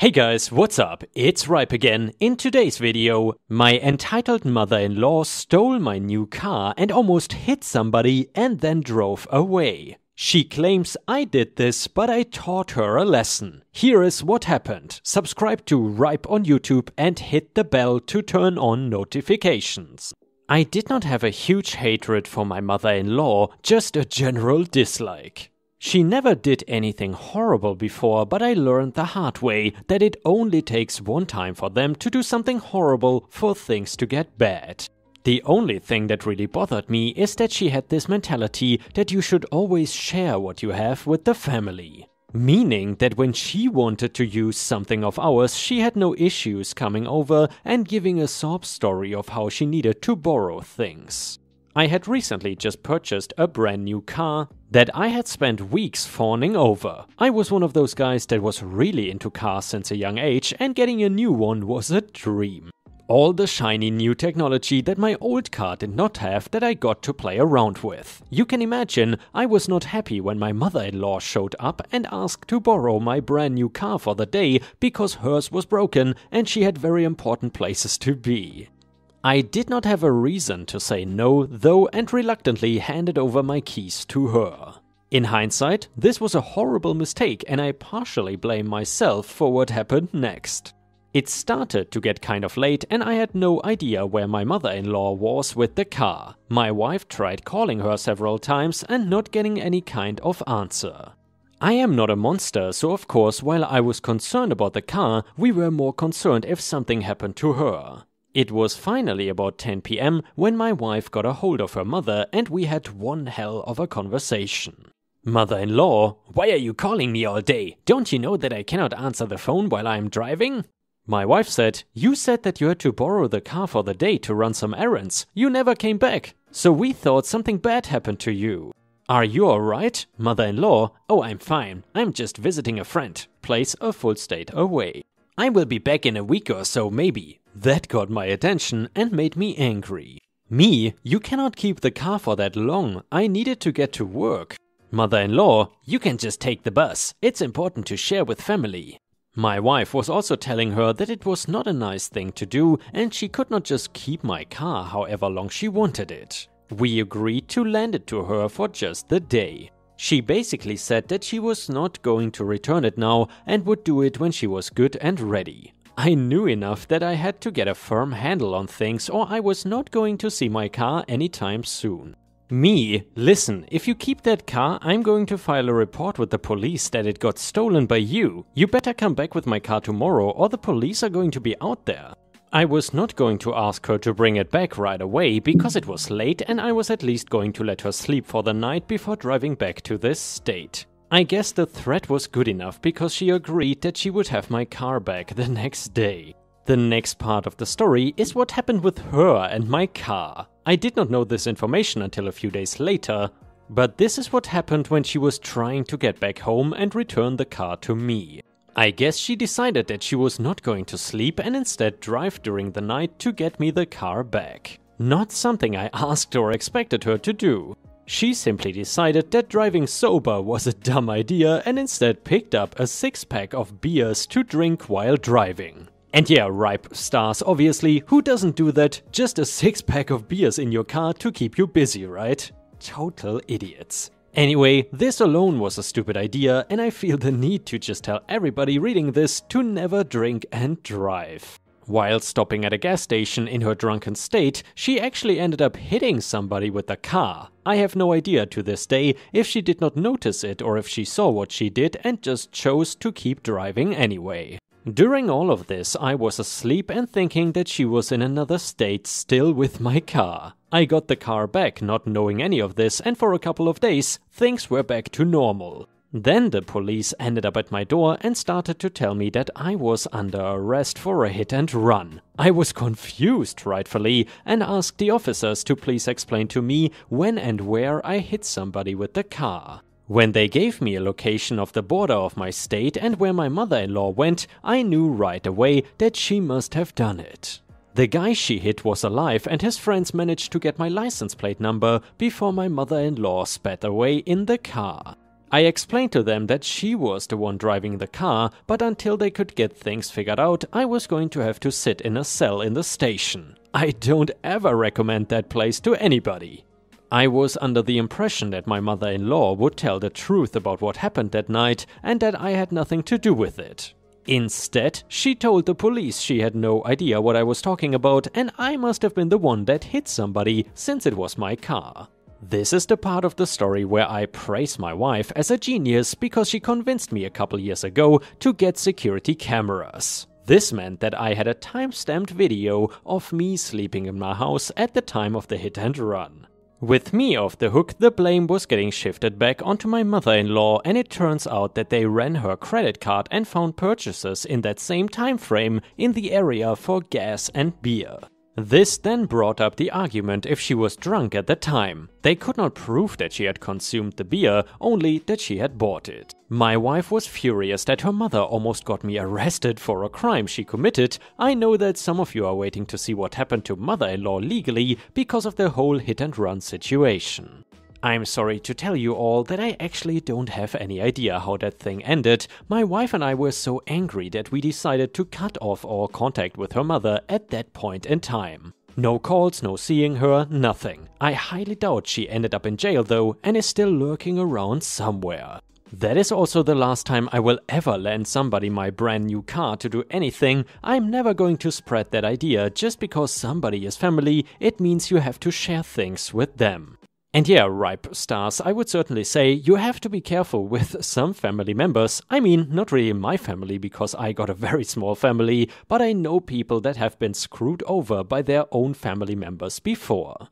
Hey guys, what's up? It's Ripe again. In today's video, my entitled mother-in-law stole my new car and almost hit somebody and then drove away. She claims I did this, but I taught her a lesson. Here is what happened. Subscribe to Ripe on YouTube and hit the bell to turn on notifications. I did not have a huge hatred for my mother-in-law, just a general dislike. She never did anything horrible before, but I learned the hard way that it only takes one time for them to do something horrible for things to get bad. The only thing that really bothered me is that she had this mentality that you should always share what you have with the family. Meaning that when she wanted to use something of ours, she had no issues coming over and giving a sob story of how she needed to borrow things. I had recently just purchased a brand new car that I had spent weeks fawning over. I was one of those guys that was really into cars since a young age, and getting a new one was a dream. All the shiny new technology that my old car did not have that I got to play around with. You can imagine I was not happy when my mother-in-law showed up and asked to borrow my brand new car for the day because hers was broken and she had very important places to be. I did not have a reason to say no, though, and reluctantly handed over my keys to her. In hindsight, this was a horrible mistake, and I partially blame myself for what happened next. It started to get kind of late, and I had no idea where my mother-in-law was with the car. My wife tried calling her several times and not getting any kind of answer. I am not a monster, so of course, while I was concerned about the car, we were more concerned if something happened to her. It was finally about 10 p.m. when my wife got a hold of her mother and we had one hell of a conversation. "Mother-in-law, why are you calling me all day? Don't you know that I cannot answer the phone while I am driving?" My wife said, "You said that you had to borrow the car for the day to run some errands. You never came back, so we thought something bad happened to you." "Are you alright?" Mother-in-law, "Oh, I'm fine. I'm just visiting a friend. Place a full state away. I will be back in a week or so, maybe." That got my attention and made me angry. Me, "You cannot keep the car for that long. I needed to get to work." Mother-in-law, "You can just take the bus. It's important to share with family." My wife was also telling her that it was not a nice thing to do and she could not just keep my car however long she wanted it. We agreed to lend it to her for just the day. She basically said that she was not going to return it now and would do it when she was good and ready. I knew enough that I had to get a firm handle on things or I was not going to see my car anytime soon. Me, "Listen, if you keep that car, I'm going to file a report with the police that it got stolen by you. You better come back with my car tomorrow or the police are going to be out there." I was not going to ask her to bring it back right away because it was late and I was at least going to let her sleep for the night before driving back to this state. I guess the threat was good enough because she agreed that she would have my car back the next day. The next part of the story is what happened with her and my car. I did not know this information until a few days later, but this is what happened when she was trying to get back home and return the car to me. I guess she decided that she was not going to sleep and instead drive during the night to get me the car back. Not something I asked or expected her to do. She simply decided that driving sober was a dumb idea and instead picked up a 6-pack of beers to drink while driving. And yeah, Ripe stars obviously, who doesn't do that? Just a 6-pack of beers in your car to keep you busy, right? Total idiots. Anyway, this alone was a stupid idea and I feel the need to just tell everybody reading this to never drink and drive. While stopping at a gas station in her drunken state, she actually ended up hitting somebody with the car. I have no idea to this day if she did not notice it or if she saw what she did and just chose to keep driving anyway. During all of this, I was asleep and thinking that she was in another state still with my car. I got the car back not knowing any of this and for a couple of days, things were back to normal. Then the police ended up at my door and started to tell me that I was under arrest for a hit and run. I was confused, rightfully, and asked the officers to please explain to me when and where I hit somebody with the car. When they gave me a location of the border of my state and where my mother-in-law went, I knew right away that she must have done it. The guy she hit was alive and his friends managed to get my license plate number before my mother-in-law sped away in the car. I explained to them that she was the one driving the car, but until they could get things figured out, I was going to have to sit in a cell in the station. I don't ever recommend that place to anybody. I was under the impression that my mother-in-law would tell the truth about what happened that night and that I had nothing to do with it. Instead, she told the police she had no idea what I was talking about and I must have been the one that hit somebody since it was my car. This is the part of the story where I praise my wife as a genius because she convinced me a couple years ago to get security cameras. This meant that I had a time-stamped video of me sleeping in my house at the time of the hit and run. With me off the hook, the blame was getting shifted back onto my mother-in-law, and it turns out that they ran her credit card and found purchases in that same time frame in the area for gas and beer. This then brought up the argument if she was drunk at the time. They could not prove that she had consumed the beer, only that she had bought it. My wife was furious that her mother almost got me arrested for a crime she committed. I know that some of you are waiting to see what happened to mother-in-law legally because of the whole hit and run situation. I'm sorry to tell you all that I actually don't have any idea how that thing ended. My wife and I were so angry that we decided to cut off our contact with her mother at that point in time. No calls, no seeing her, nothing. I highly doubt she ended up in jail though and is still lurking around somewhere. That is also the last time I will ever lend somebody my brand new car to do anything. I'm never going to spread that idea. Just because somebody is family, it means you have to share things with them. And yeah, ripe stars, I would certainly say you have to be careful with some family members. I mean, not really my family because I got a very small family, but I know people that have been screwed over by their own family members before.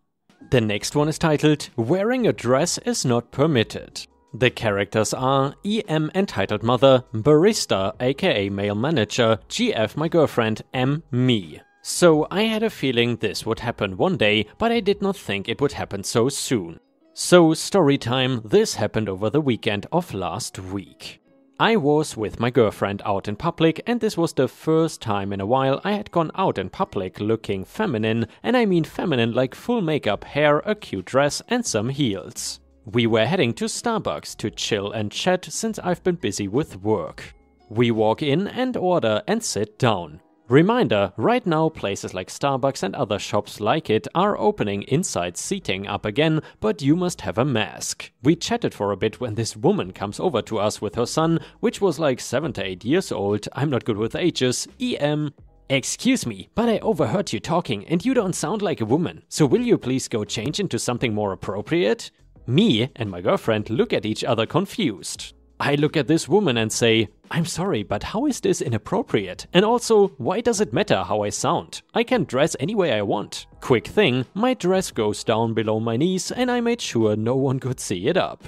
The next one is titled, Wearing a Dress is Not Permitted. The characters are EM entitled mother, barista aka male manager, GF my girlfriend, M me. So I had a feeling this would happen one day, but I did not think it would happen so soon. So story time, this happened over the weekend of last week. I was with my girlfriend out in public and this was the first time in a while I had gone out in public looking feminine, and I mean feminine like full makeup, hair, a cute dress and some heels. We were heading to Starbucks to chill and chat since I've been busy with work. We walk in and order and sit down. Reminder, right now places like Starbucks and other shops like it are opening inside seating up again, but you must have a mask. We chatted for a bit when this woman comes over to us with her son, which was like 7 to 8 years old. I'm not good with ages. EM. Excuse me, but I overheard you talking and you don't sound like a woman, so will you please go change into something more appropriate? Me and my girlfriend look at each other confused. I look at this woman and say, I'm sorry, but how is this inappropriate? And also, why does it matter how I sound? I can dress any way I want. Quick thing, my dress goes down below my knees and I made sure no one could see it up.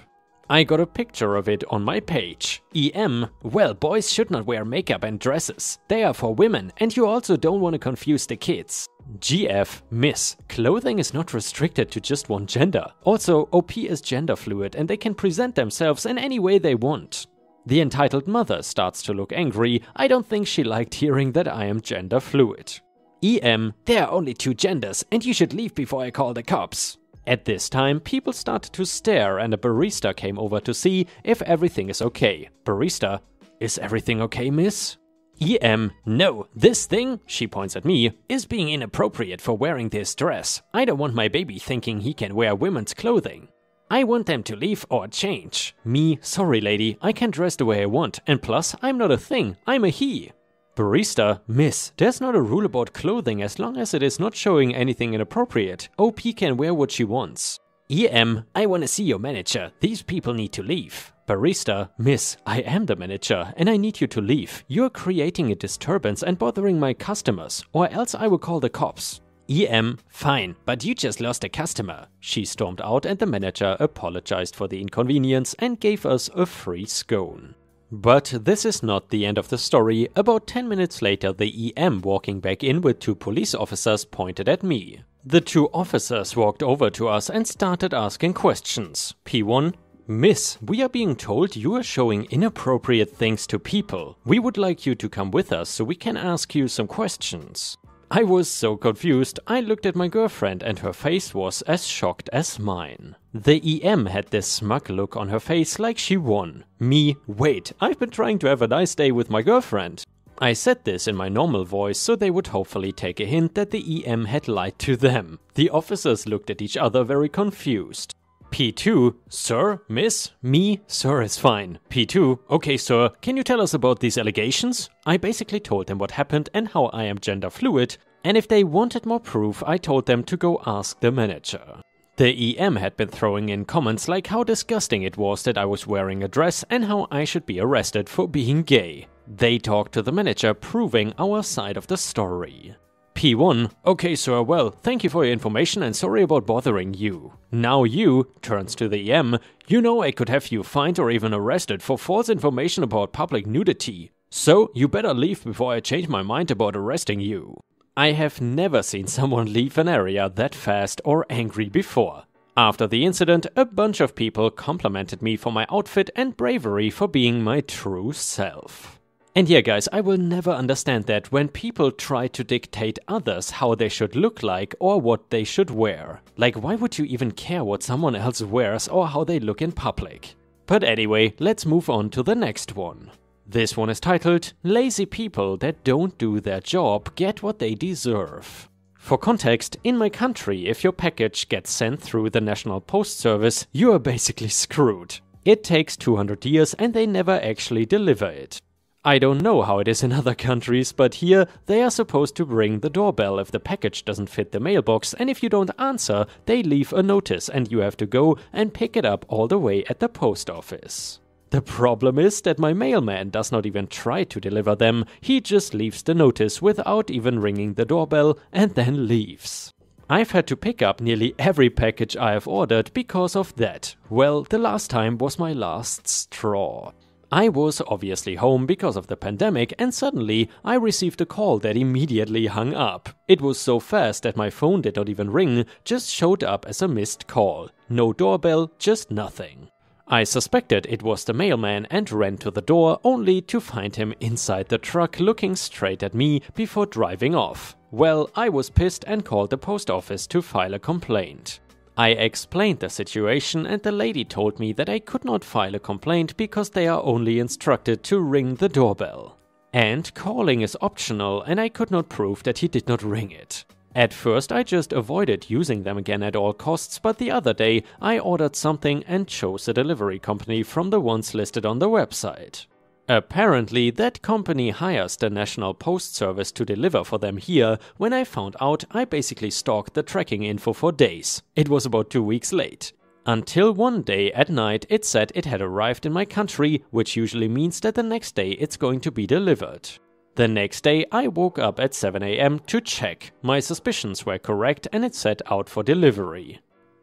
I got a picture of it on my page. EM, well, boys should not wear makeup and dresses. They are for women and you also don't want to confuse the kids. GF, miss, clothing is not restricted to just one gender. Also, OP is gender fluid and they can present themselves in any way they want. The entitled mother starts to look angry. I don't think she liked hearing that I am gender fluid. EM, there are only 2 genders and you should leave before I call the cops. At this time, people started to stare and a barista came over to see if everything is okay. Barista, is everything okay, miss? EM, no, this thing, she points at me, is being inappropriate for wearing this dress. I don't want my baby thinking he can wear women's clothing. I want them to leave or change. Me, sorry lady, I can dress the way I want, and plus, I'm not a thing, I'm a he. Barista, miss, there's not a rule about clothing as long as it is not showing anything inappropriate. OP can wear what she wants. EM, I wanna see your manager, these people need to leave. Barista, miss, I am the manager and I need you to leave. You're creating a disturbance and bothering my customers, or else I will call the cops. EM, fine, but you just lost a customer. She stormed out and the manager apologized for the inconvenience and gave us a free scone. But this is not the end of the story. About 10 minutes later, the EM walking back in with 2 police officers pointed at me. The 2 officers walked over to us and started asking questions. P1, Miss, we are being told you are showing inappropriate things to people. We would like you to come with us so we can ask you some questions. I was so confused, I looked at my girlfriend and her face was as shocked as mine. The EM had this smug look on her face like she won. Me, wait, I've been trying to have a nice day with my girlfriend. I said this in my normal voice so they would hopefully take a hint that the EM had lied to them. The officers looked at each other very confused. P2, sir, miss, me, sir is fine. P2, okay sir, can you tell us about these allegations? I basically told them what happened and how I am gender fluid, and if they wanted more proof, I told them to go ask the manager. The EM had been throwing in comments like how disgusting it was that I was wearing a dress and how I should be arrested for being gay. They talked to the manager, proving our side of the story. P1, okay sir, well, thank you for your information and sorry about bothering you. Now you, turns to the EM, you know I could have you fined or even arrested for false information about public nudity. So, you better leave before I change my mind about arresting you. I have never seen someone leave an area that fast or angry before. After the incident, a bunch of people complimented me for my outfit and bravery for being my true self. And yeah guys, I will never understand that when people try to dictate others how they should look like or what they should wear. Like, why would you even care what someone else wears or how they look in public? But anyway, let's move on to the next one. This one is titled, Lazy People That Don't Do Their Job Get What They Deserve. For context, in my country, if your package gets sent through the National Post Service, you are basically screwed. It takes 200 years and they never actually deliver it. I don't know how it is in other countries, but here they are supposed to ring the doorbell if the package doesn't fit the mailbox, and if you don't answer, they leave a notice and you have to go and pick it up all the way at the post office. The problem is that my mailman does not even try to deliver them, he just leaves the notice without even ringing the doorbell and then leaves. I've had to pick up nearly every package I have ordered because of that. Well, the last time was my last straw. I was obviously home because of the pandemic and suddenly I received a call that immediately hung up. It was so fast that my phone did not even ring, just showed up as a missed call. No doorbell, just nothing. I suspected it was the mailman and ran to the door only to find him inside the truck looking straight at me before driving off. Well, I was pissed and called the post office to file a complaint. I explained the situation and the lady told me that I could not file a complaint because they are only instructed to ring the doorbell. And calling is optional and I could not prove that he did not ring it. At first I just avoided using them again at all costs, but the other day I ordered something and chose a delivery company from the ones listed on the website. Apparently that company hires the National Post Service to deliver for them here. When I found out, I basically stalked the tracking info for days. It was about 2 weeks late. Until one day at night it said it had arrived in my country, which usually means that the next day it's going to be delivered. The next day I woke up at 7 AM to check. My suspicions were correct and it said out for delivery.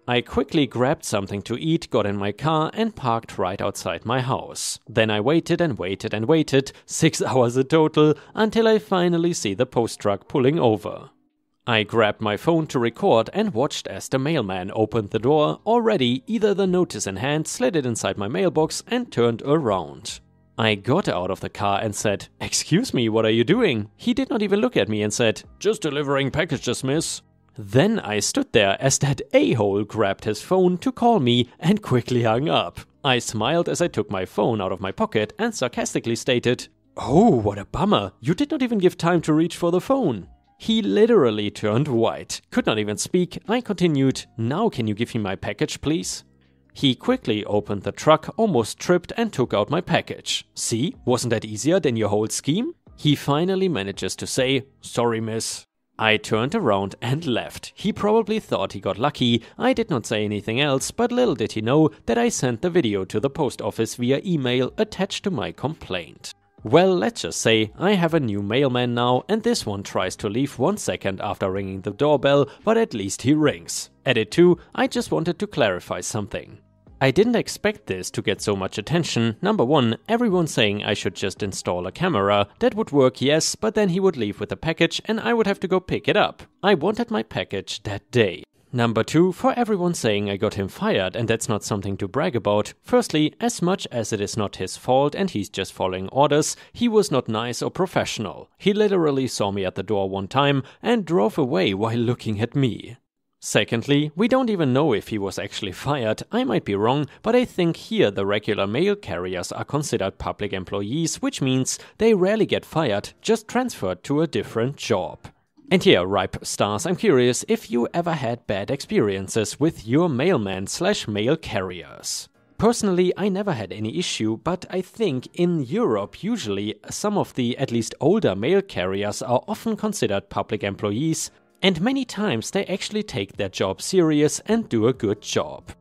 I quickly grabbed something to eat, got in my car and parked right outside my house. Then I waited and waited and waited, 6 hours in total, until I finally see the post truck pulling over. I grabbed my phone to record and watched as the mailman opened the door, already either the notice in hand, slid it inside my mailbox and turned around. I got out of the car and said, "Excuse me, what are you doing?" He did not even look at me and said, "Just delivering packages, miss." Then I stood there as that a-hole grabbed his phone to call me and quickly hung up. I smiled as I took my phone out of my pocket and sarcastically stated, "Oh, what a bummer, you did not even give time to reach for the phone." He literally turned white, could not even speak. I continued, "Now can you give me my package, please?" He quickly opened the truck, almost tripped and took out my package. See, wasn't that easier than your whole scheme? He finally manages to say, "Sorry, miss." I turned around and left. He probably thought he got lucky. I did not say anything else, but little did he know that I sent the video to the post office via email attached to my complaint. Well, let's just say I have a new mailman now and this one tries to leave 1 second after ringing the doorbell, but at least he rings. Edit 2, I just wanted to clarify something. I didn't expect this to get so much attention. Number 1, everyone saying I should just install a camera. That would work, yes, but then he would leave with the package and I would have to go pick it up. I wanted my package that day. Number 2, for everyone saying I got him fired and that's not something to brag about. Firstly, as much as it is not his fault and he's just following orders, he was not nice or professional. He literally saw me at the door one time and drove away while looking at me. Secondly, we don't even know if he was actually fired. I might be wrong, but I think here the regular mail carriers are considered public employees, which means they rarely get fired, just transferred to a different job. And here, Ripe Stars, I'm curious if you ever had bad experiences with your mailman/mail carriers. Personally, I never had any issue, but I think in Europe usually some of the at least older mail carriers are often considered public employees, and many times they actually take their job serious and do a good job.